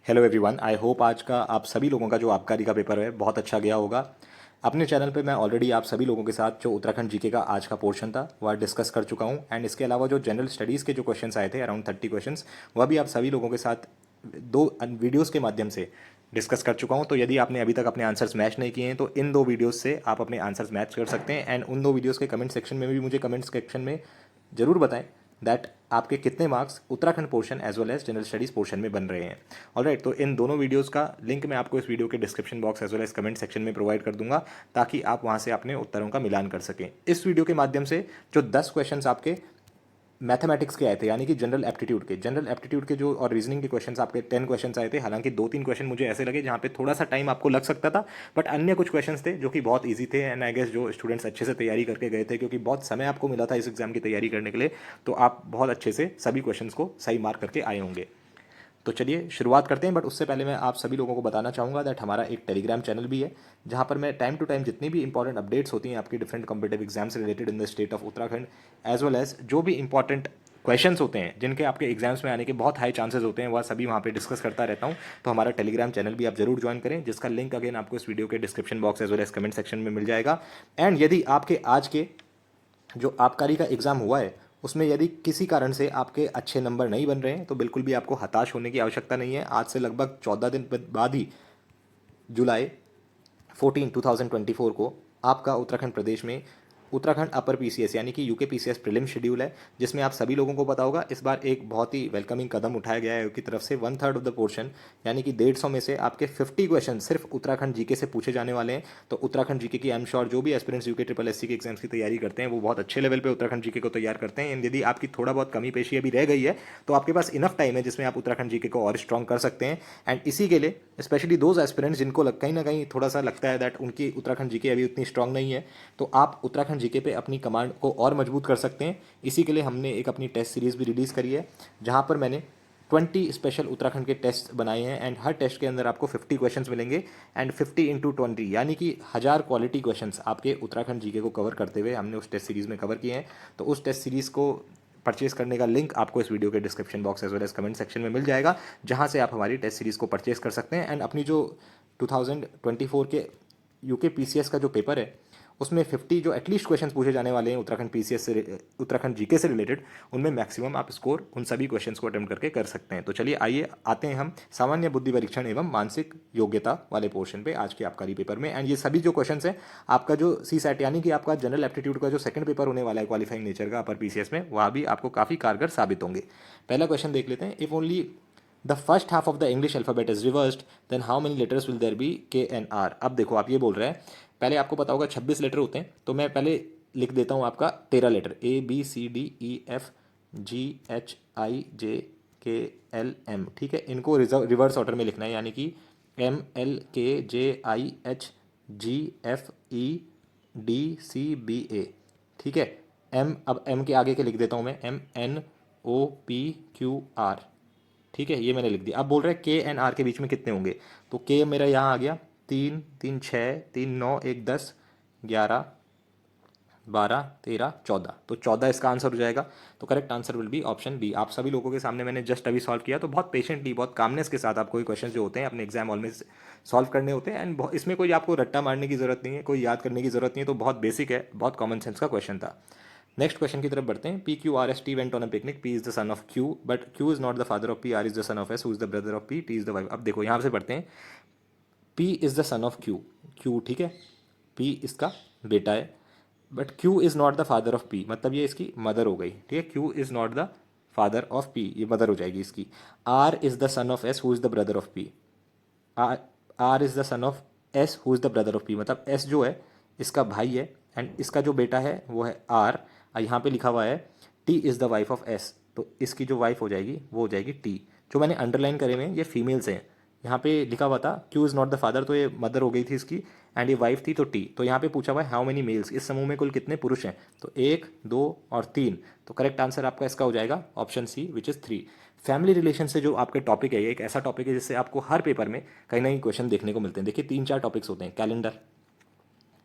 Hello everyone, I hope आज का आप सभी लोगों का जो आबकारी का पेपर है बहुत अच्छा गया होगा। अपने चैनल पे मैं ऑलरेडी आप सभी लोगों के साथ जो उत्तराखंड जीके का आज का पोर्शन था वह डिस्कस कर चुका हूँ। एंड इसके अलावा जो जनरल स्टडीज़ के जो क्वेश्चंस आए थे अराउंड 30 क्वेश्चंस, वह भी आप सभी लोगों के साथ दो वीडियोज़ के माध्यम से डिस्कस कर चुका हूँ। तो यदि आपने अभी तक अपने आंसर्स मैच नहीं किए हैं तो इन दो वीडियोज़ से आप अपने आंसर्स मैच कर सकते हैं। एंड उन दो वीडियोज़ के कमेंट सेक्शन में भी मुझे कमेंट सेक्शन में ज़रूर बताएं दैट आपके कितने marks Uttarakhand portion as well as general studies portion में बन रहे हैं। ऑलराइट, तो इन दोनों वीडियोस का लिंक मैं आपको इस वीडियो के description box as well as comment section में प्रोवाइड कर दूंगा, ताकि आप वहां से अपने उत्तरों का मिलान कर सकें। इस वीडियो के माध्यम से जो 10 क्वेश्चंस आपके मैथमेटिक्स के आए थे, यानी कि जनरल एप्टीट्यूड के जो और रीजनिंग के क्वेश्चंस आपके 10 क्वेश्चंस आए थे। हालांकि दो तीन क्वेश्चन मुझे ऐसे लगे जहाँ पे थोड़ा सा टाइम आपको लग सकता था, बट अन्य कुछ क्वेश्चंस थे जो कि बहुत इजी थे। एंड आई गेस जो स्टूडेंट्स अच्छे से तैयारी करके गए थे, क्योंकि बहुत समय आपको मिला था इस एग्जाम की तैयारी करने के लिए, तो आप बहुत अच्छे से सभी क्वेश्चंस को सही मार्क करके आए होंगे। तो चलिए शुरुआत करते हैं। बट उससे पहले मैं आप सभी लोगों को बताना चाहूँगा दैट हमारा एक टेलीग्राम चैनल भी है, जहाँ पर मैं टाइम टू टाइम जितनी भी इंपॉर्टेंट अपडेट्स होती हैं आपकी डिफरेंट कॉम्पिटेटिव एग्जाम से related in the state of Uttarakhand, as well as जो भी इंपॉर्टेंट क्वेश्चंस होते हैं जिनके आपके एग्जाम्स में आने के बहुत हाई चांसेस होते हैं, वह सभी वहाँ पे डिस्कस करता रहता हूँ। तो हमारा टेलीग्राम चैनल भी आप जरूर ज्वाइन करें, जिसका लिंक अगेन आपको इस वीडियो के description box as well as comment section में मिल जाएगा। एंड यदि आपके आज के जो आबकारी का एग्ज़ाम हुआ है उसमें यदि किसी कारण से आपके अच्छे नंबर नहीं बन रहे हैं, तो बिल्कुल भी आपको हताश होने की आवश्यकता नहीं है। आज से लगभग 14 दिन बाद ही जुलाई 14 2024 को आपका उत्तराखंड प्रदेश में उत्तराखंड अपर पीसीएस यानी कि यूके पीसीएस प्रीलिम शेड्यूल है, जिसमें आप सभी लोगों को पता होगा इस बार एक बहुत ही वेलकमिंग कदम उठाया गया है यूके की तरफ से। 1/3 ऑफ द पोर्शन यानी कि 150 में से आपके 50 क्वेश्चन सिर्फ उत्तराखंड जीके से पूछे जाने वाले हैं। तो उत्तराखंड जीके की आई एम श्योर जो भी एस्पिरेंट्स यूके ट्रिपल एससी के एग्जाम्स की तैयारी करते हैं वो बहुत अच्छे लेवल पे उत्तराखंड जीके को तैयार करते हैं। यदि आपकी थोड़ा बहुत कमी पेशी अभी रह गई है तो आपके पास इनफ टाइम है जिसमें आप उत्तराखंड जीके को और स्ट्रॉन्ग कर सकते हैं। एंड इसी के लिए स्पेशली दोज एस्पिरेंट्स जिनको कहीं ना कहीं थोड़ा सा लगता है दैट उनकी उत्तराखंड जीके अभी उतनी स्ट्रॉन्ग नहीं है, तो आप उत्तराखंड जीके पे अपनी कमांड को और मजबूत कर सकते हैं। इसी के लिए हमने एक अपनी टेस्ट सीरीज़ भी रिलीज़ करी है, जहां पर मैंने 20 स्पेशल उत्तराखंड के टेस्ट बनाए हैं। एंड हर टेस्ट के अंदर आपको 50 क्वेश्चंस मिलेंगे। एंड 50 × 20 यानी कि 1000 क्वालिटी क्वेश्चंस आपके उत्तराखंड जीके को कवर करते हुए हमने उस टेस्ट सीरीज़ में कवर किए हैं। तो उस टेस्ट सीरीज़ को परचेज करने का लिंक आपको इस वीडियो के description box as well as comment section में मिल जाएगा, जहां से आप हमारी टेस्ट सीरीज़ को परचेज कर सकते हैं। एंड अपनी जो 2024 के यूके पीसीएस का जो पेपर है उसमें 50 जो एटलीस्ट क्वेश्चंस पूछे जाने वाले हैं उत्तराखंड पीसीएस से, उत्तराखंड जीके से रिलेटेड, उनमें मैक्सिमम आप स्कोर उन सभी क्वेश्चंस को अटेम्प्ट करके कर सकते हैं। तो चलिए आइए आते हैं हम सामान्य बुद्धि परीक्षण एवं मानसिक योग्यता वाले पोर्शन पे आज के आबकारी पेपर में। एंड ये सभी जो क्वेश्चंस हैं आपका जो सी सैट यानी कि आपका जनरल एप्टीट्यूड का जो सेकंड पेपर होने वाला है क्वालिफाइंग नेचर का अपर पीसीएस में, वह भी आपको काफ़ी कारगर साबित होंगे। पहला क्वेश्चन देख लेते हैं। If only the first half of the English alphabet is reversed then how many letters will there be KNR। अब देखो आप ये बोल रहे हैं, पहले आपको पता होगा 26 लेटर होते हैं, तो मैं पहले लिख देता हूँ आपका 13 लेटर ABCDEFGHIJKLM। ठीक है, इनको रिवर्स ऑर्डर में लिखना है, यानी कि MLKJIHGFEDCBA। ठीक है, एम, अब एम के आगे के लिख देता हूँ मैं MNOPQR। ठीक है, ये मैंने लिख दिया। अब बोल रहे हैं KNR के बीच में कितने होंगे, तो के मेरा यहाँ आ गया 3 3 6 3 9 1 10 11 12 13 14, तो 14 इसका आंसर हो जाएगा। तो correct answer will be option B. आप सभी लोगों के सामने मैंने जस्ट अभी सॉल्व किया, तो बहुत पेशेंटली बहुत कामनेस के साथ आपको ये क्वेश्चन जो होते हैं अपने एग्जाम हॉल में सॉल्व करने होते हैं। एंड इसमें कोई आपको रट्टा मारने की जरूरत नहीं है, कोई याद करने की जरूरत नहीं है, तो बहुत बेसिक है, बहुत कॉमन सेंस का क्वेश्चन था। नेक्स्ट क्वेश्चन की तरफ बढ़ते हैं। PQRST went on a picnic, P is the son of Q but Q is not the father of P, R is the son of S, who is the brother of P, T is the wife. अब देखो यहाँ से पढ़ते हैं, P is the son of Q, Q ठीक है, P इसका बेटा है, but Q is not the father of P, मतलब ये इसकी मदर हो गई। ठीक है, Q is not the father of P, ये मदर हो जाएगी इसकी। R is the son of S, who is the brother of P, R R is the son of S, who is the brother of P, मतलब S जो है इसका भाई है एंड इसका जो बेटा है वो है R। यहाँ पे लिखा हुआ है T is the wife of S, तो इसकी जो वाइफ हो जाएगी वो हो जाएगी T। जो मैंने अंडरलाइन करे हुए हैं ये फीमेल्स हैं। यहाँ पे लिखा हुआ था Q is not the father, तो ये मदर हो गई थी इसकी, एंड ये वाइफ थी तो T। तो यहाँ पे पूछा हुआ है हाउ मेनी मेल्स, इस समूह में कुल कितने पुरुष हैं, तो 1 2 और 3। तो करेक्ट आंसर आपका इसका हो जाएगा option C which is 3। Family relation से जो आपके टॉपिक है, ये एक ऐसा टॉपिक है जिससे आपको हर पेपर में कहीं ना कहीं क्वेश्चन देखने को मिलते हैं। देखिए 3 4 टॉपिक्स होते हैं, कैलेंडर,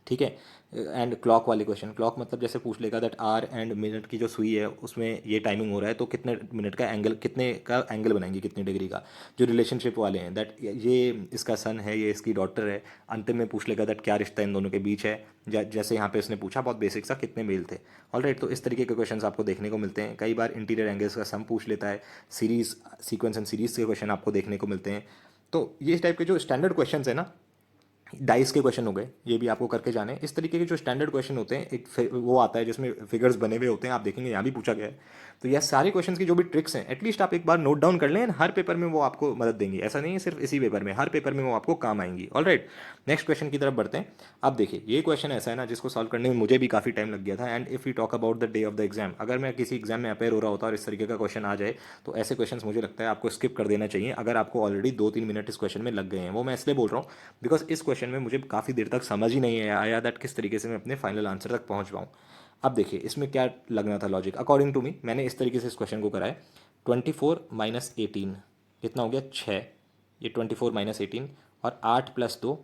ठीक है। एंड क्लॉक वाले क्वेश्चन, क्लॉक मतलब जैसे पूछ लेगा दैट आर एंड मिनट की जो सुई है उसमें ये टाइमिंग हो रहा है तो कितने मिनट का एंगल, कितने का एंगल बनाएंगे, कितने डिग्री का। जो रिलेशनशिप वाले हैं दैट ये इसका सन है, ये इसकी डॉटर है, अंतिम में पूछ लेगा दैट क्या रिश्ता इन दोनों के बीच है, जैसे यहाँ पे उसने पूछा बहुत बेसिक सा कितने मेल थे। ऑलराइट, तो इस तरीके के क्वेश्चन आपको देखने को मिलते हैं। कई बार इंटीरियर एंगल्स का सम पूछ लेता है, सीरीज सीक्वेंस एंड सीरीज के क्वेश्चन आपको देखने को मिलते हैं। तो ये टाइप के जो स्टैंडर्ड क्वेश्चन है ना, डाइस के क्वेश्चन हो गए, ये भी आपको करके जाने। इस तरीके के जो स्टैंडर्ड क्वेश्चन होते हैं, एक वो आता है जिसमें फिगर्स बने हुए होते हैं, आप देखेंगे यहाँ भी पूछा गया है। तो यह सारे क्वेश्चन की जो भी ट्रिक्स हैं एटलीस्ट आप एक बार नोट डाउन कर लें, हर पेपर में वो आपको मदद देंगी। ऐसा नहीं है सिर्फ इसी पेपर में, हर पेपर में वो आपको काम आएंगी। ऑलराइट, नेक्स्ट क्वेश्चन की तरफ बढ़ते हैं। अब देखिए ये क्वेश्चन ऐसा है ना जिसको सॉल्व करने में मुझे भी काफ़ी टाइम लग गया था। And if you talk about the day of the exam, अगर मैं किसी एग्जाम में अपेयर हो रहा होता और इस तरीके का क्वेश्चन आ जाए तो ऐसे क्वेश्चन मुझे लगता है आपको स्किप कर देना चाहिए, अगर आपको ऑलरेडी 2-3 मिनट इस क्वेश्चन में लग गए हैं। वो मैं इसलिए बोल रहा हूँ बिकॉज इस क्वेश्चन में मुझे काफ़ी देर तक समझ ही नहीं आया दैट किस तरीके से मैं अपने फाइनल आंसर तक पहुँच पाऊँ। अब देखिए इसमें क्या लगना था लॉजिक, अकॉर्डिंग टू मी मैंने इस तरीके से इस क्वेश्चन को कराया। 24 - 18 कितना हो गया 6, ये 24 - 18 और 8 + 2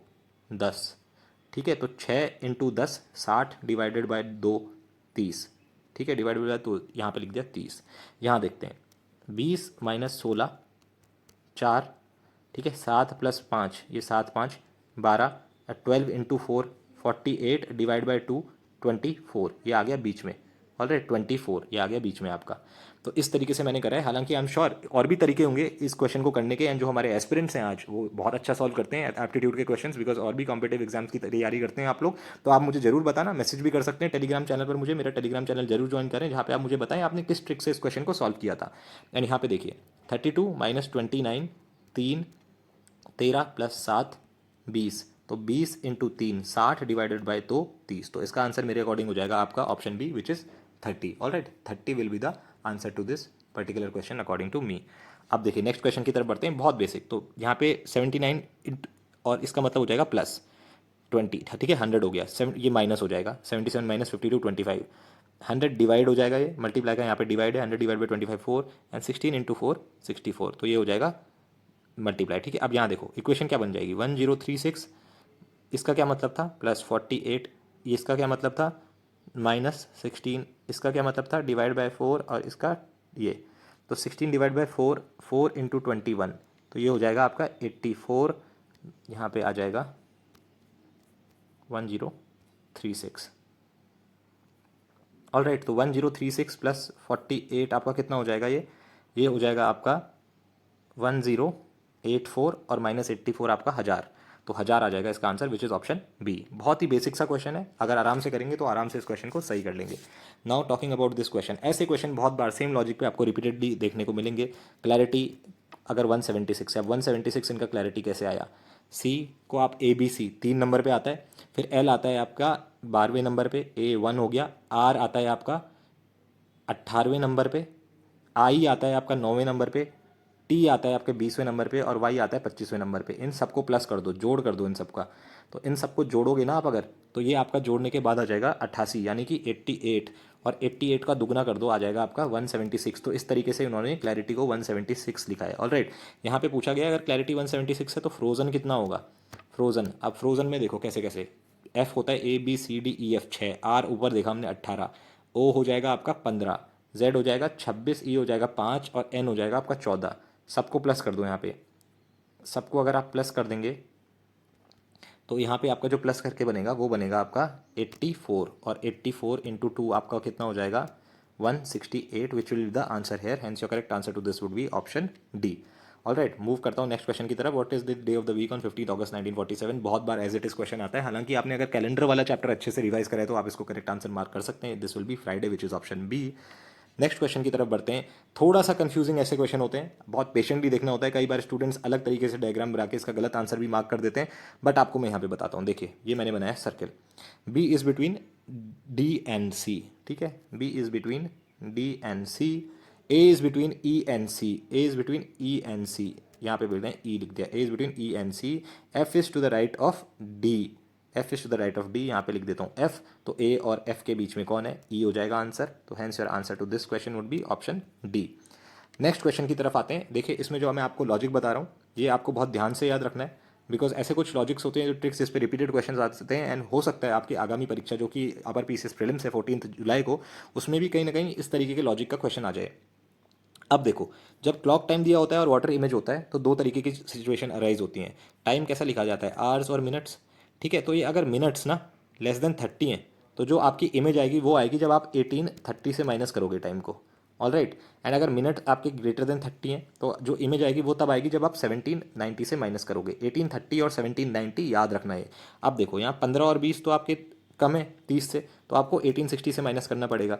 10। ठीक है, तो 6 × 10 60 डिवाइडेड बाय 2 30। ठीक है, डिवाइडेड बाय 2 यहाँ पे लिख दिया 30। यहाँ देखते हैं 20 - 16 4। ठीक है, 7 + 5, ये 7 × 5 12। 12 × 4 48 डिवाइड बाई 2 24, ये आ गया बीच में। ऑलराइट 24 ये आ गया बीच में आपका। तो इस तरीके से मैंने करा है। हालांकि आई एम श्योर और भी तरीके होंगे इस क्वेश्चन को करने के, एंड जो हमारे एस्पिरेंट्स हैं आज वो बहुत अच्छा सॉल्व करते हैं एप्टीट्यूड के क्वेश्चंस, बिकॉज और भी कॉम्पिटेटिव एग्जाम्स की तैयारी करते हैं आप लोग। तो आप मुझे जरूर बताना, मैसेज भी कर सकते हैं टेलीग्राम चैनल पर मुझे, मेरा टेलीग्राम चैनल जरूर ज्वाइन करें जहाँ पे आप मुझे बताएं आपने किस ट्रिक से इस क्वेश्चन को सॉल्व किया था। एंड यहाँ पे देखिए 32 - 29 3 13 + 7 20, तो 20 × 3 60 डिवाइडेड बाय 2 30। तो इसका आंसर मेरे अकॉर्डिंग हो जाएगा आपका option B which is 30। Alright, 30 will be the answer to this particular question according to me. अब देखिए नेक्स्ट क्वेश्चन की तरफ बढ़ते हैं, बहुत बेसिक। तो यहाँ पे 79 और इसका मतलब हो जाएगा +20। ठीक है, 100 हो गया, ये माइनस हो जाएगा 77 - 52 25। 100 डिवाइड हो जाएगा, ये मल्टीप्लाई का यहाँ पे डिवाइड है, 100 डिवाइड बाई 25 4 एंड 16 × 4 64, तो ये हो जाएगा मल्टीप्लाई। ठीक है, अब यहाँ देखो इक्वेशन क्या बन जाएगी 1036, इसका क्या मतलब था +48, ये इसका क्या मतलब था -16, इसका क्या मतलब था डिवाइड बाय 4, और इसका ये तो 16 डिवाइड बाय 4 4 × 21, तो ये हो जाएगा आपका 84। यहाँ पे आ जाएगा 1036। ऑलराइट, तो 1036 + 48 आपका कितना हो जाएगा, ये हो जाएगा आपका 1084 और -84 आपका 1000, तो 1000 आ जाएगा इसका answer which is option B. बहुत ही बेसिक सा क्वेश्चन है, अगर आराम से करेंगे तो आराम से इस क्वेश्चन को सही कर लेंगे। Now talking about this question, ऐसे क्वेश्चन बहुत बार सेम लॉजिक पे आपको रिपीटेडली देखने को मिलेंगे। क्लैरिटी अगर 176 है, अब 176 इनका क्लैरिटी कैसे आया, सी को आप ए बी सी 3 नंबर पे आता है, फिर एल आता है आपका 12वें नंबर पे, ए 1 हो गया, आर आता है आपका 18वें नंबर पे, आई आता है आपका 9वें नंबर पे, टी आता है आपके 20वें नंबर पे, और वाई आता है 25वें नंबर पे। इन सबको प्लस कर दो, जोड़ कर दो इन सबका। तो इन सबको जोड़ोगे ना आप अगर, तो ये आपका जोड़ने के बाद आ जाएगा 88 यानी कि 88, और 88 का दुगना कर दो आ जाएगा आपका 176। तो इस तरीके से उन्होंने क्लैरिटी को 176 लिखा है। ऑलराइट, यहाँ पे पूछा गया अगर क्लैरिटी 176 है तो फ्रोजन कितना होगा। फ्रोजन, अब फ्रोजन में देखो कैसे कैसे, एफ होता है ABCDEF 6, आर ऊपर देखा हमने 18, ओ हो जाएगा आपका 15, जेड हो जाएगा 26, ई हो जाएगा 5 और एन हो जाएगा आपका 14। सबको प्लस कर दो यहाँ पे, सबको अगर आप प्लस कर देंगे तो यहाँ पे आपका जो प्लस करके बनेगा वो बनेगा आपका 84, और 84 × 2 आपका कितना हो जाएगा 168, which will be the answer here, hence your correct answer to this would be option D. Alright, move करता हूँ नेक्स्ट क्वेश्चन की तरफ। What is the day of the week on 15 August 1947। बहुत बार एज इट इज क्वेश्चन आता है, हालांकि आपने अगर कैलेंडर वाला चैप्टर अच्छे से रिवाइज करा है तो आप इसको करेक्ट आंसर मार्क कर सकते हैं। This will be Friday which is option B. Next question की तरफ बढ़ते हैं। थोड़ा सा कंफ्यूजिंग ऐसे क्वेश्चन होते हैं, बहुत पेशेंटली देखना होता है, कई बार स्टूडेंट्स अलग तरीके से डायग्राम बना के इसका गलत आंसर भी मार्क कर देते हैं, बट आपको मैं यहाँ पे बताता हूँ। देखिए ये मैंने बनाया circle, B is between D and C. ठीक है, B is between D and C, A is between E and C, A is between E and C, यहाँ पे बोल रहे हैं ई लिख दिया, A is between E and C, F is to the right of D, F is to the right of D, यहाँ पे लिख देता हूँ एफ, तो ए और एफ के बीच में कौन है, ई हो जाएगा आंसर। तो hence your answer to this question would be option D. Next question की तरफ आते हैं। देखिए इसमें जो मैं आपको लॉजिक बता रहा हूँ ये आपको बहुत ध्यान से याद रखना है, बिकॉज ऐसे कुछ लॉजिक्स होते हैं जो ट्रिक्स जिस पे रिपीटेड क्वेश्चन आते हैं, एंड हो सकता है आपकी आगामी परीक्षा जो कि अपर पीसीएस प्रीलिम्स है 14 जुलाई को, उसमें भी कहीं ना कहीं इस तरीके के लॉजिक का क्वेश्चन आ जाए। अब देखो, जब क्लॉक टाइम दिया होता है और वाटर इमेज होता है तो दो तरीके की सिचुएशन अराइज होती हैं। टाइम कैसा लिखा जाता है, आवर्स और मिनट्स। ठीक है, तो ये अगर मिनट्स ना <30 हैं तो जो आपकी इमेज आएगी वो आएगी जब आप 1830 से माइनस करोगे टाइम को। ऑल राइट, एंड अगर मिनट आपके <30 हैं तो जो इमेज आएगी वो तब आएगी जब आप 1790 से माइनस करोगे। 1830 और 1790 याद रखना है। अब देखो यहाँ 15 और 20 तो आपके कम है 30 से, तो आपको 1860 से माइनस करना पड़ेगा।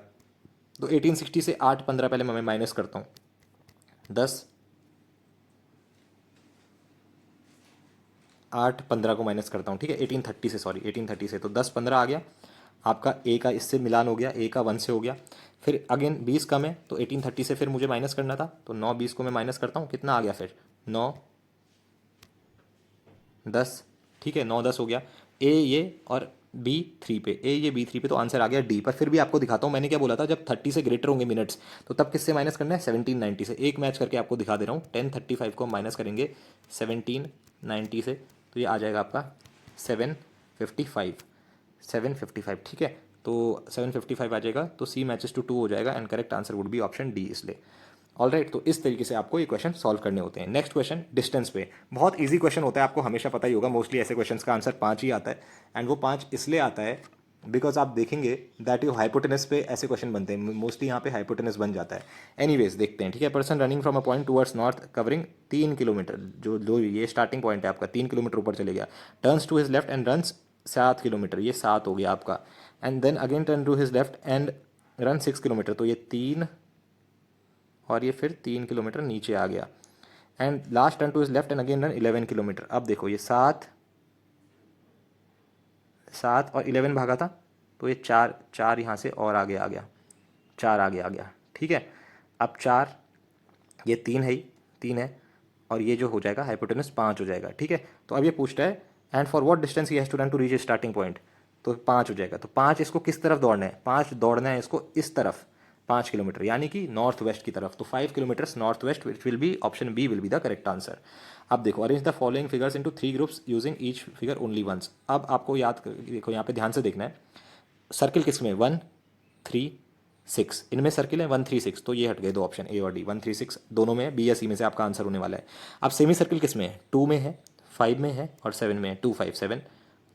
तो 1860 से 8 15 पहले मैं माइनस करता हूँ, 10, 8 15 को माइनस करता हूँ। ठीक है, 1830 से, सॉरी 1830 से, तो 10 15 आ गया आपका। ए का इससे मिलान हो गया, ए का 1 से हो गया। फिर अगेन 20 कम है तो 1830 से फिर मुझे माइनस करना था, तो 9 20 को मैं माइनस करता हूँ, कितना आ गया फिर 9 10। ठीक है, 9 10 हो गया। ए ये और बी 3 पे, ए ये बी 3 पे, तो आंसर आ गया डी। पर फिर भी आपको दिखाता हूँ मैंने क्या बोला था, जब 30 से ग्रेटर होंगे मिनट्स तो तब किससे माइनस करना है, 1790 से। एक मैच करके आपको दिखा दे रहा हूँ, 1035 को माइनस करेंगे 1790 से तो ये आ जाएगा आपका 755, 755। ठीक है, तो 755 आ जाएगा, तो सी मैचेस टू 2 हो जाएगा and correct answer would be option D इसलिए। ऑल राइट, तो इस तरीके से आपको ये क्वेश्चन सॉल्व करने होते हैं। नेक्स्ट क्वेश्चन डिस्टेंस पे, बहुत इजी क्वेश्चन होता है, आपको हमेशा पता ही होगा। मोस्टली ऐसे क्वेश्चंस का आंसर 5 ही आता है, एंड वो 5 इसलिए आता है बिकॉज आप देखेंगे दैट यू हाइपोटेनस पे ऐसे क्वेश्चन बनते हैं, मोस्टली यहाँ पे हाइपोटेनस बन जाता है। एनीवेज देखते हैं। ठीक है, person running from a point towards north covering 3 kilometre, जो जो ये स्टार्टिंग पॉइंट है आपका 3 किलोमीटर ऊपर चले गया, turns to his left and runs 7 kilometre, ये 7 हो गया आपका। And then again turn to his left and run 6 kilometre, तो ये 3 और ये फिर 3 किलोमीटर नीचे आ गया। And last turn two is left and again run 11 kilometre. अब देखो ये 7 7 और 11 भागा था, तो ये 4 4 यहाँ से और आगे आ गया, 4 आगे आ गया। ठीक है, अब 4, ये 3 है ही, 3 है, और ये जो हो जाएगा हाइपोटेनस 5 हो जाएगा। ठीक है, तो अब ये पूछता है and for what distance he has to run to reach starting point, तो 5 हो जाएगा। तो 5 इसको किस तरफ दौड़ना है, 5 दौड़ना है इसको इस तरफ 5 किलोमीटर, यानी कि नॉर्थ वेस्ट की तरफ। तो 5 kilometres north west, which will be option B will be the correct answer. अब देखो, arrange the following figures into 3 groups using each figure only once. अब आपको याद देखो यहाँ पे ध्यान से देखना है, सर्किल किस में, 1 3 6, इनमें सर्किल है 1 3 6, तो ये हट गए दो ऑप्शन ए और डी। 1 3 6 दोनों में, बी या सी में से आपका आंसर होने वाला है। अब सेमी सर्किल किस में है, 2 में है, 5 में है और 7 में है, 2 5 7,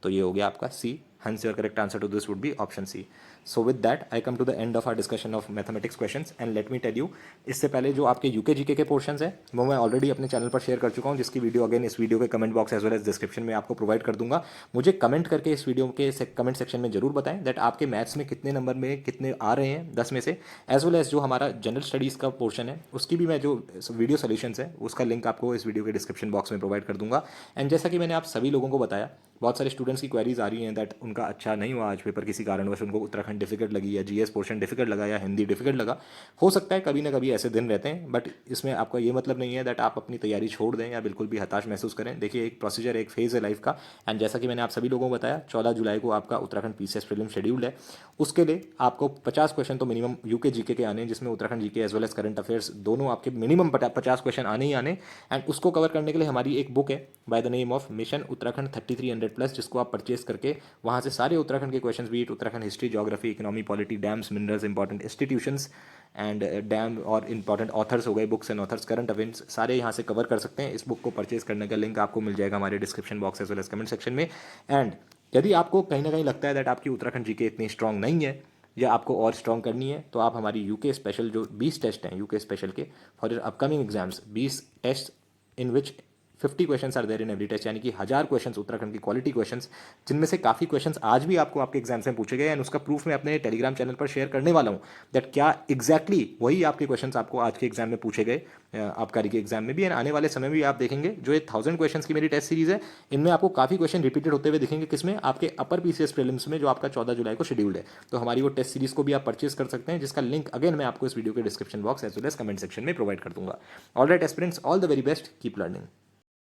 तो ये हो गया आपका सी। hence your correct answer to this would be option C. So with that I come to the end of our discussion of mathematics questions and let me tell you, इससे पहले जो आपके यूके जीके के portions हैं वो मैं already अपने channel पर शेयर कर चुका हूँ, जिसकी वीडियो अगेन इस वीडियो के comment box as well as description में आपको प्रोवाइड कर दूंगा। मुझे कमेंट करके इस वीडियो के कमेंट सेक्शन में जरूर बताएं दैट आपके मैथ्स में कितने नंबर में कितने आ रहे हैं 10 में से, एज वेल एज जो हमारा जनरल स्टडीज़ का पोर्शन है उसकी भी मैं जो वीडियो सोल्यूशंस है उसका लिंक आपको इस वीडियो के डिस्क्रिप्शन बॉक्स में प्रोवाइड कर दूंगा। एंड जैसा कि मैंने आप सभी लोगों को बताया, बहुत सारे स्टूडेंट्स की क्वेरीज आ रही हैं दैट उनका अच्छा नहीं हुआ आज पेपर, किसी कारणवश उनको उत्तराखंड डिफिकल्ट लगी या जीएस पोर्शन डिफिकल्ट लगा या हिंदी डिफिकल्ट लगा। हो सकता है कभी ना कभी ऐसे दिन रहते हैं, बट इसमें आपका ये मतलब नहीं है दैट आप अपनी तैयारी छोड़ दें या बिल्कुल भी हताश महसूस करें। देखिए, एक प्रोसीजर, एक फेज़ है लाइफ का, एंड जैसा कि मैंने आप सभी लोगों को बताया 14 जुलाई को आपका उत्तराखंड पीसीएस प्रीलिम शेड्यूल है। उसके लिए आपको 50 क्वेश्चन तो मिनिमम यूके जीके के आने हैं, जिसमें Uttarakhand GK as well as current affairs दोनों आपके मिनिमम 50 क्वेश्चन आने ही आने। एंड उसको कवर करने के लिए हमारी एक बुक है by the name of mission Uttarakhand 3300+, जिसको आप परचेज करके वहाँ से सारे उत्तराखंड के questions, be it Uttarakhand history, geography, economy, polity, dams, minerals, important institutions and dam और इंपॉर्टेंट ऑथर्स हो गए, books and authors, current affairs, सारे यहाँ से कवर कर सकते हैं। इस बुक को परचेज करने का लिंक आपको मिल जाएगा हमारे description box as well as comment section में। एंड यदि आपको कहीं ना कहीं लगता है दैट आपकी उत्तराखंड जीके इतनी स्ट्रांग नहीं है या आपको और स्ट्रॉन्ग करनी है, तो आप हमारी यूके स्पेशल जो 20 टेस्ट हैं यूके स्पेशल के for your upcoming exams, 20 test in which 50 questions are there in every test, यानी कि 1000 क्वेश्चंस उत्तराखंड की क्वालिटी क्वेश्चंस, जिनमें से काफ़ी क्वेश्चंस आज भी आपको आपके एग्जाम्स में पूछे गए। एंड उसका प्रूफ मैं अपने टेलीग्राम चैनल पर शेयर करने वाला हूँ दैट क्या एग्जैक्टली वही आपके क्वेश्चंस आपको आज के एग्जाम में पूछे गए, आबकारी के एग्जाम में भी। एंड आने वाले समय में भी आप देखेंगे जो ये 1000 क्वेश्चंस की मेरी टेस्ट सीरीज है, इनमें आपको काफ़ी क्वेश्चन रिपीटेड होते हुए दिखेंगे, किसमें, आपके अपर पीसीएस प्रीलिम्स में जो आपका 14 जुलाई को शेड्यूल्ड है। तो हमारी वो टेस्ट सीरीज को भी आप परचेज कर सकते हैं, जिसका लिंक अगेन मैं आपको इस वीडियो के description box as well as comment section में प्रोवाइड कर दूंगा। All right aspirants, all the very best, keep learning.